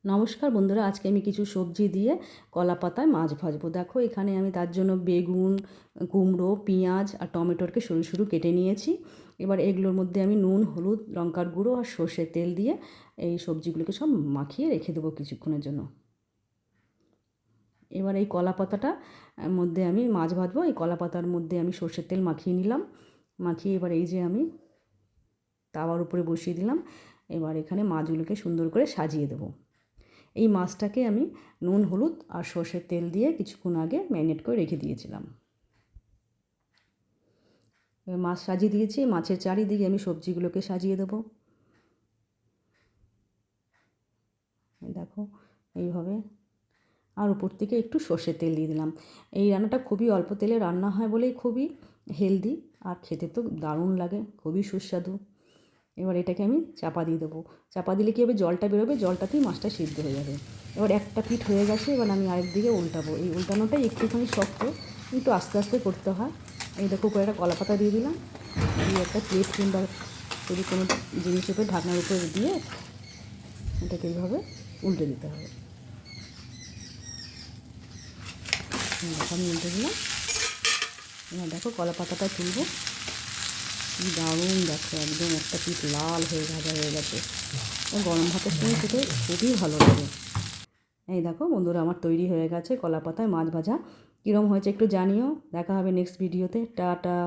নমস্কার বন্ধুরা, আজকে আমি কিছু সবজি দিয়ে কলা পাতায় মাছ ভাজবো। দেখো এখানে আমি তার জন্য বেগুন, কুমড়ো, পেঁয়াজ আর টমেটোকে সরু সরু কেটে নিয়েছি। এবার এগুলোর মধ্যে আমি নুন, হলুদ, লঙ্কার গুঁড়ো আর সর্ষের তেল দিয়ে এই সবজিগুলোকে সব মাখিয়ে রেখে দেবো কিছুক্ষণের জন্য। এবার এই কলা পাতাটা মধ্যে আমি মাছ ভাজবো। এই কলা পাতার মধ্যে আমি সর্ষের তেল মাখিয়ে নিলাম। মাখিয়ে এবার এই যে আমি তাওয়ার উপরে বসিয়ে দিলাম। এবার এখানে মাছগুলোকে সুন্দর করে সাজিয়ে দেবো। এই মাছটাকে আমি নুন, হলুদ আর সর্ষের তেল দিয়ে কিছুক্ষণ আগে ম্যারিনেট করে রেখে দিয়েছিলাম। মাছ সাজিয়ে দিয়েছি, মাছের চারিদিকে আমি সবজিগুলোকে সাজিয়ে দেবো। দেখো এইভাবে, আর উপর থেকে একটু সর্ষের তেল দিয়ে দিলাম। এই রান্নাটা খুবই অল্প তেলে রান্না হয় বলেই খুবই হেলদি, আর খেতে তো দারুণ লাগে, খুবই সুস্বাদু। এবার এটাকে আমি চাপা দিয়ে দেবো। চাপা দিলে কী হবে, জলটা বেরোবে, জলটাতেই মাছটা সিদ্ধ হয়ে যাবে। এবার একটা পিঠ হয়ে গেছে, এবার আমি আরেকদিকে উল্টাবো। এই উল্টানোটাই একটুখানি শক্ত, কিন্তু আস্তে আস্তে করতে হয়। এই দেখো উপরে একটা কলা পাতা দিয়ে দিলাম, দিয়ে একটা প্লেট কিংবা যদি কোনো জিনিসের উপরে ঢাকনার উপরে দিয়ে এটাকে এইভাবে উল্টে দিতে হবে। আমি উল্টে দিলাম। এবার দেখো কলা পাতাটা তুলবো, দারুণ দেখো, একদম একটা পিঠ লাল হয়ে ভাজা হয়ে গেছে। গরম ভাতের সঙ্গে খেতে খুবই ভালো লাগে। এই দেখো বন্ধুরা, আমার তৈরি হয়ে গেছে কলা পাতায় মাছ ভাজা। কীরকম হয়েছে একটু জানিও। দেখা হবে নেক্সট ভিডিওতে। টাটা।